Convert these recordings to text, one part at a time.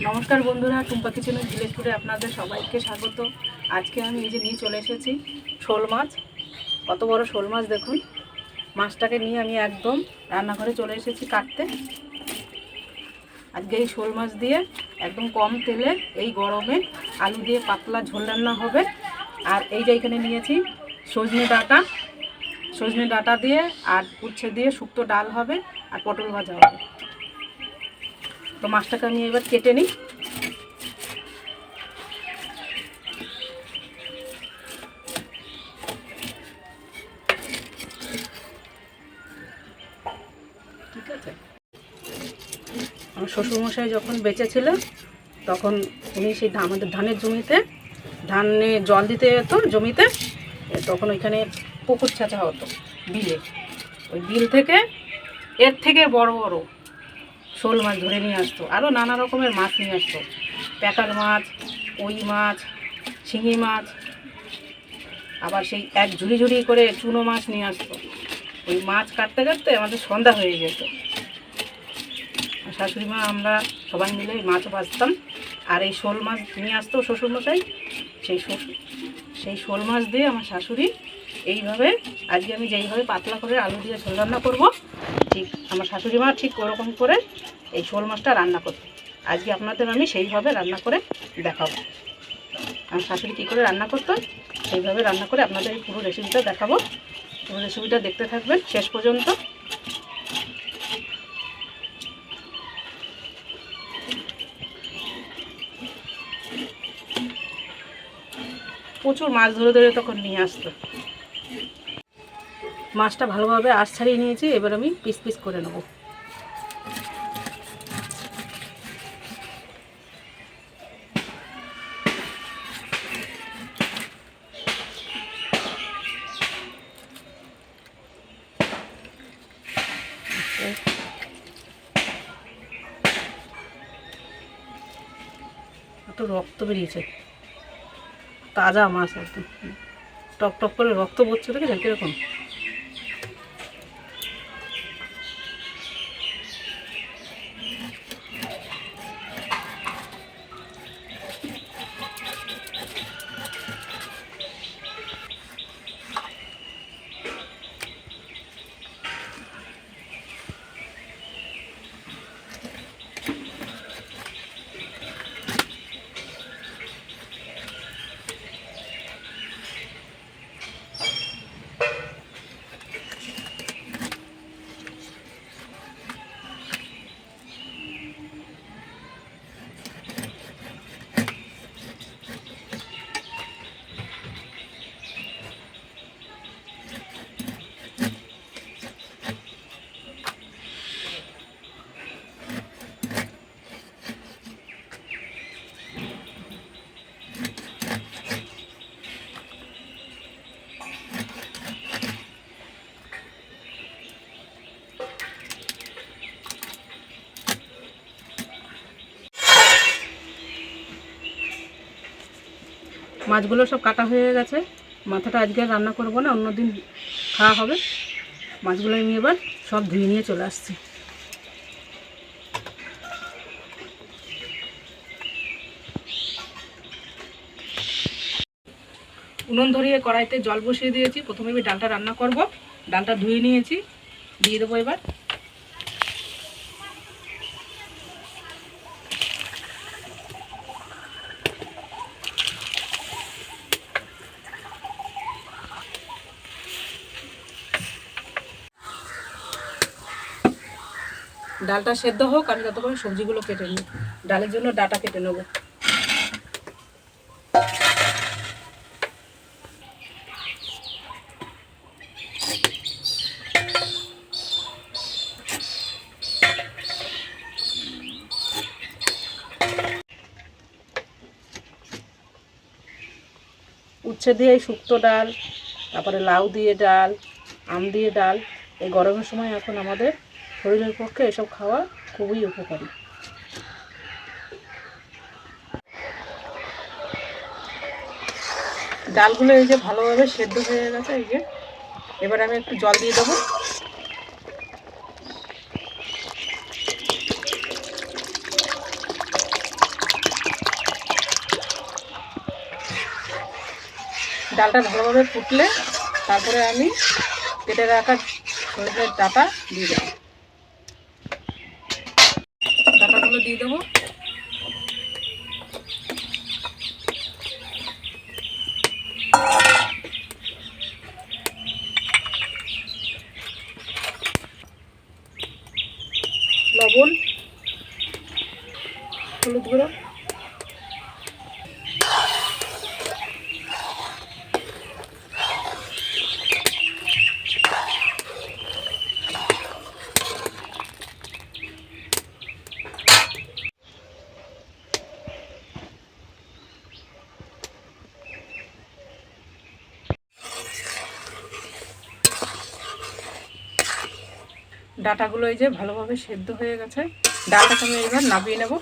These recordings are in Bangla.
নমস্কার বন্ধুরা, টুম্পা কিচেনের ভিলেজ টুরে আপনাদের সবাইকে স্বাগত। আজকে আমি এই যে নিয়ে চলে এসেছি শোল মাছ। কত বড় শোল মাছ দেখুন। মাছটাকে নিয়ে আমি একদম রান্নাঘরে চলে এসেছি কাটতে। আজকে এই শোল মাছ দিয়ে একদম কম তেলে এই গরমে আলু দিয়ে পাতলা ঝোল রান্না হবে। আর এই যে এখানে নিয়েছি সজনে ডাঁটা দিয়ে আর উচ্ছে দিয়ে শুক্তো ডাল হবে আর পটল ভাজা হবে। তো মাছটাকে আমি এবার কেটে নিই। ঠিক আছে, আমার শ্বশুরমশাই যখন বেঁচে ছিল তখন উনি সেই আমাদের ধানের জমিতে ধানে জল দিতে যেত জমিতে, তখন ওইখানে পুকুর ছাঁচা হতো বিলে। ওই বিল থেকে এর থেকে বড় বড় শোল মাছ ধরে নিয়ে আসতো, আরও নানা রকমের মাছ নিয়ে আসতো, প্যাকার মাছ, কই মাছ, শিঙি মাছ, আবার সেই এক ঝুড়ি ঝুড়ি করে চুনো মাছ নিয়ে আসতো। ওই মাছ কাটতে কাটতে আমাদের সন্ধ্যা হয়ে যেত। শাশুড়ি মা আমরা সবাই মিলে মাছ ভাজতাম। আর এই শোল মাছ নিয়ে আসতো শ্বশুরমশাই। সেই শোল মাছ দিয়ে আমার শাশুড়ি এইভাবে আজকে আমি যেইভাবে পাতলা করে আলু দিয়ে ঝোল রান্না করবো, ঠিক আমার শাশুড়ি মা ঠিক ওরকম করে এই শোল মাছটা রান্না করতো। আজকে আপনাদের আমি সেইভাবে রান্না করে দেখাবো। আমার শাশুড়ি কী করে রান্না করতো সেইভাবে রান্না করে আপনাদের এই পুরো রেসিপিটা দেখাবো। পুরো রেসিপিটা দেখতে থাকবেন শেষ পর্যন্ত। প্রচুর মাছ ধরে ধরে তখন নিয়ে আসতো। মাছটা ভালোভাবে আঁশ ছাড়িয়ে নিয়েছি, এবার আমি পিস পিস করে নেব। একটু রক্ত বেরিয়েছে, তাজা মাছ একদম টক টক করে রক্ত পড়ছে, দেখেছেন কীরকম। মাছগুলো সব কাটা হয়ে গেছে। মাথাটা আজকে রান্না করবো না, অন্যদিন খাওয়া হবে। মাছগুলো আমি এবার সব ধুয়ে নিয়ে চলে আসছি। উনুন ধরিয়ে কড়াইতে জল বসিয়ে দিয়েছি। প্রথমে আমি ডালটা রান্না করব। ডালটা ধুয়ে নিয়েছি, দিয়ে দেবো এবার। ডালটা সেদ্ধ হোক, আমি ততক্ষণ সবজিগুলো কেটে নিই। ডালের জন্য ডাঁটা কেটে নেব। উচ্ছে দিয়ে শুক্তো ডাল, তারপরে লাউ দিয়ে ডাল, আম দিয়ে ডাল, এই গরমের সময় এখন আমাদের শরীরের পক্ষে এসব খাওয়া খুবই উপকারী। ডালগুলো এই যে ভালোভাবে সেদ্ধ হয়ে গেছে। এই যে এবার আমি একটু জল দিয়ে দেবো। ডালটা ভালোভাবে ফুটলে তারপরে আমি কেটে রাখা সজনের ডাঁটা দিয়ে দেবো। ডাঁটাগুলো দিয়ে দেবো। লবণ, হলুদ গুঁড়ো, ডাঁটাগুলো এই যে ভালোভাবে সেদ্ধ হয়ে গেছে। ডালটাকে আমি এবার নামিয়ে নেব।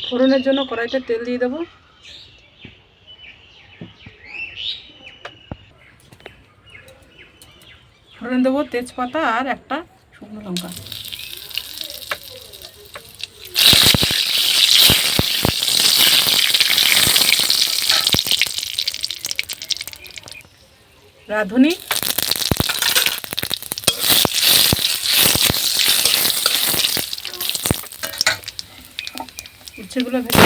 ফোড়নের জন্য কড়াইতে তেল দিয়ে দেবো। ফোড়ন দেবো তেজপাতা আর একটা শুকনো লঙ্কা। রাঁধুনি, উচ্ছেগুলো ভেজে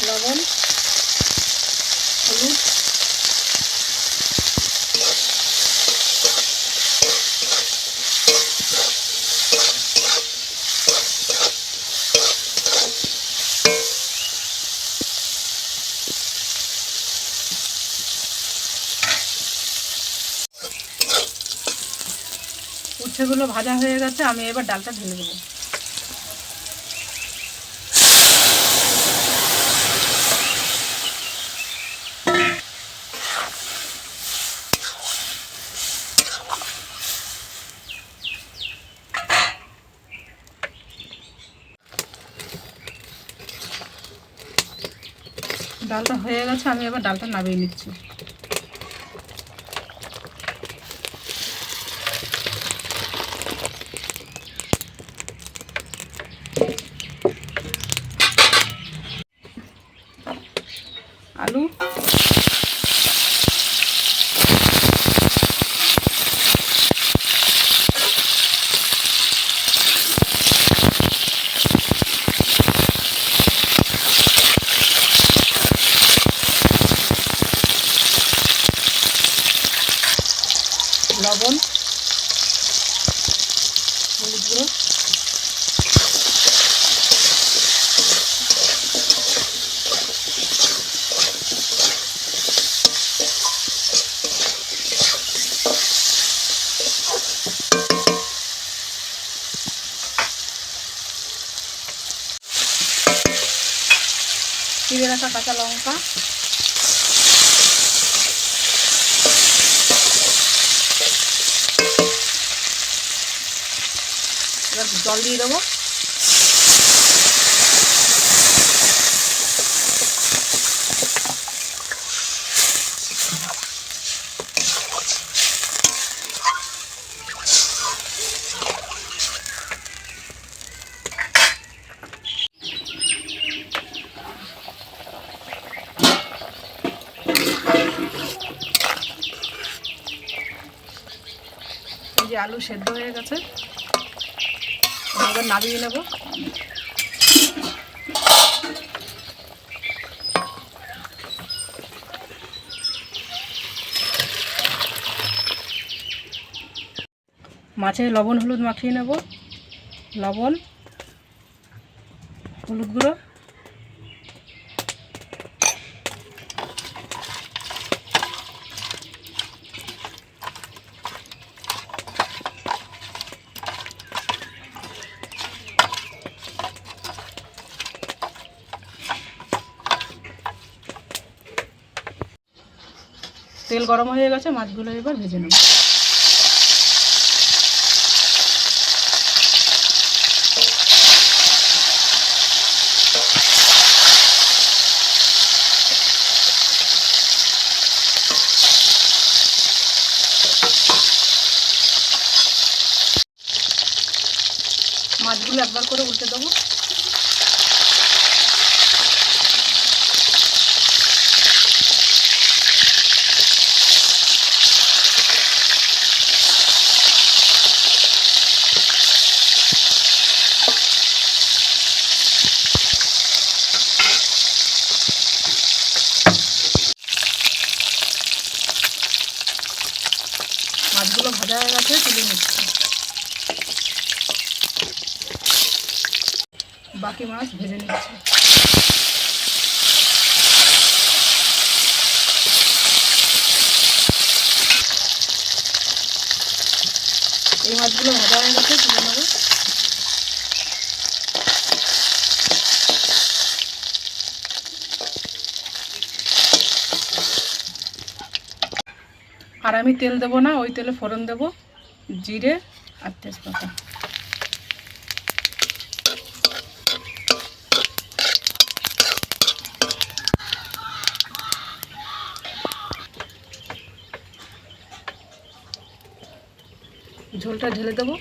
লবণ, হলুদ, উচ্ছেগুলো ভাজা হয়ে গেছে। আমি এবার ডালটা ঢেলে দেবো। ডালটা হয়ে গেছে। আমি এবার ডালটা নামিয়ে নিচ্ছি। আলু, লবণ, হলুদ গুঁড়ো, চিড়ে রাখা কাঁচা লঙ্কা, এবার জল দিয়ে দেবো। এই যে আলু সেদ্ধ হয়ে গেছে। এবার নামিয়ে নেব। মাছে লবণ হলুদ মাখিয়ে নেব। লবণ, হলুদ গুঁড়ো, তেল গরম হয়ে গেছে। মাছগুলো এবার ভেজে নেব। একবার করে উল্টে দেবো। মাছগুলো ভাজা হয়ে গেছে, তুলে নিচ্ছি। বাকি মাছ ভেজে নিচ্ছি। এই মাছগুলো ভাজা হয়ে গেছে, তুলে নেবো। আর আমি তেল দেবো না, ওই তেলে ফোড়ন দেবো, জিরে আর তেজপাতা। ঝোলটা ঢেলে দেবো।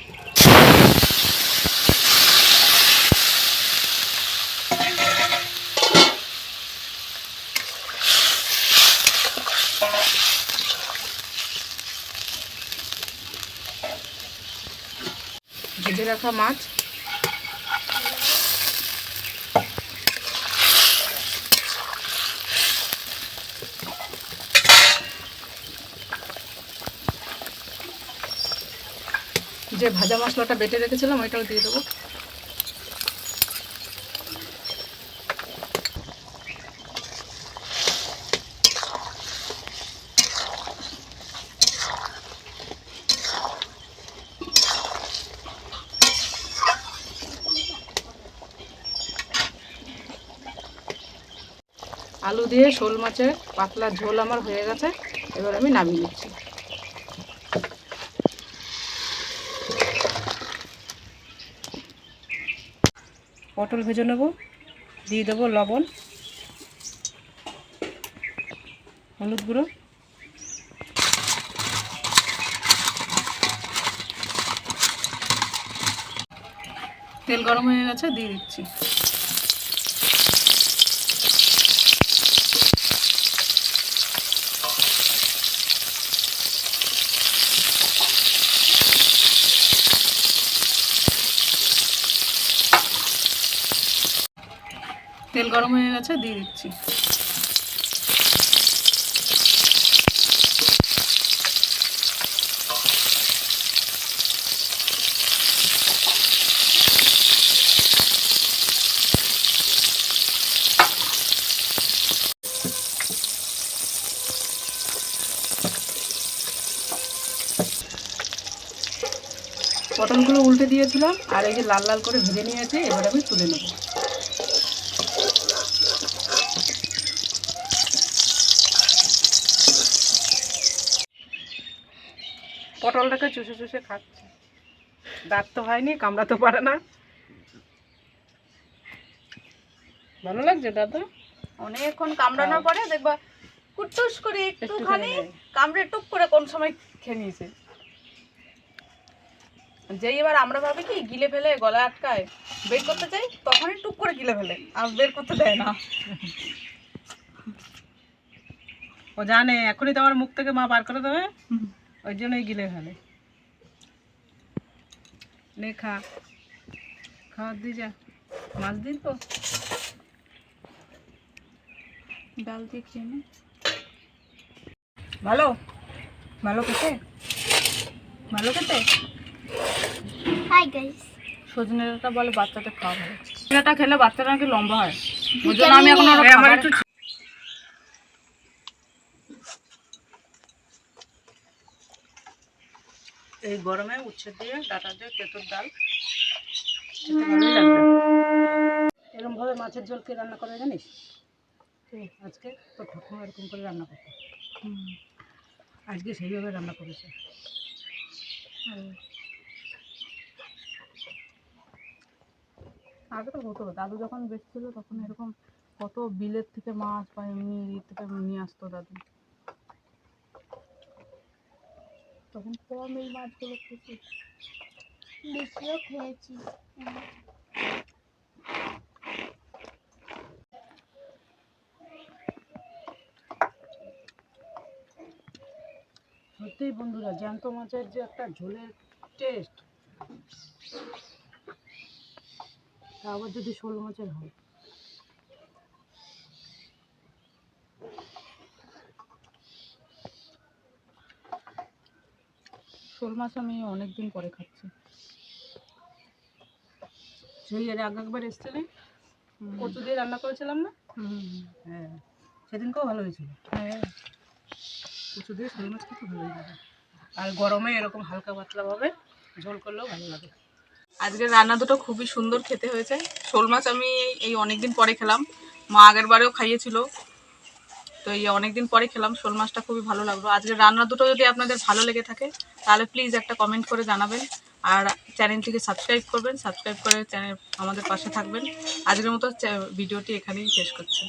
ভেজে রাখা মাছ, যে ভাজা মশলাটা বেটে রেখেছিলাম ওইটাও দিয়ে দেবো। আলু দিয়ে শোল মাছের পাতলা ঝোল আমার হয়ে গেছে, এবার আমি নামিয়ে নিচ্ছি। পটল ভেজে নেব, দিয়ে দেবো লবণ, হলুদ গুঁড়ো, তেল গরম হয়ে গেছে, দিয়ে দিচ্ছি। তেল গরম হয়ে গেছে, দিয়ে দিচ্ছি। পটলগুলো উল্টে দিয়েছিলাম, আর এই যে লাল লাল করে ভেজে নিয়েছি, এবার আমি তুলে নেব। পটলটাকে চুষে চুষে খাচ্ছে, দাঁত তো হয়নি, কামড়া তো পারে না। ভালো লাগছে দাদা? অনেকক্ষণ কামড়ানোর পরে দেখবা কুটুস করে একটুখানি কামড়ে টুক করে কোন সময় খেয়ে নিয়েছে। যেই এবার আমরা ভাবি কি গিলে ফেলে গলা আটকায়, বের করতে চাই তখনই টুক করে গিলে ফেলে, আর বের করতে দেয় না। ও জানে এখনই তোমার মুখ থেকে মা বার করে দেবে, ওই জন্যই গিলে ফেলে। নে খা, খাওয়ার দিয়ে যা, মাছ দিন তো ডাল দিয়ে খেয়ে নে। ভালো ভালো খেতে, ভালো খেতে। হাই গাইস, সজনে ডাঁটা বলে বাচ্চাদের খাওয়া ভালো, ডাঁটা খেলে বাচ্চারা নাকি লম্বা হয়, ওই জন্য আমি এখন আমার একটু। এই গরমে উচ্ছে দিয়ে ডাঁটা দিয়ে তেঁতুল ডাল ভালোই লাগবে। এরকম ভাবে মাছের ঝোল কে রান্না করে জানিস? আজকে তো ঠাকুমা এরকম করে রান্না করতে, আজকে সেইভাবে রান্না করেছে। আগে তো হতো, দাদু যখন বেঁচে ছিল তখন এরকম কত বিলের থেকে মাছ বা এমনি ইয়ে থেকে নিয়ে আসতো দাদু, তখন কম এই মাছগুলো খেয়েছি, বেশিও খেয়েছি। সত্যিই বন্ধুরা জ্যান্ত মাছের যে একটা ঝোলের টেস্ট, তা আবার যদি শোল মাছের হয়। শোল মাছ আমি অনেকদিন পরে খাচ্ছি। সেই এর আগে একবার এসেছিলি, কচু দিয়ে রান্না করেছিলাম না? হ্যাঁ, সেদিনকেও ভালো হয়েছিল। হ্যাঁ, কচু দিয়ে শোল মাছ খেতে ভালো লাগে। আর গরমে এরকম হালকা পাতলাভাবে ঝোল করলেও ভালো লাগে। আজকের রান্না দুটো খুবই সুন্দর খেতে হয়েছে। শোল মাছ আমি এই অনেকদিন পরে খেলাম, মা আগের বারেও খাইয়েছিল, তো এই অনেকদিন পরে খেলাম। শোল মাছটা খুবই ভালো লাগলো। আজকের রান্না দুটো যদি আপনাদের ভালো লেগে থাকে তাহলে প্লিজ একটা কমেন্ট করে জানাবেন, আর চ্যানেলটিকে সাবস্ক্রাইব করবেন, সাবস্ক্রাইব করে চ্যানেল আমাদের পাশে থাকবেন। আজকের মতো ভিডিওটি এখানেই শেষ করছি।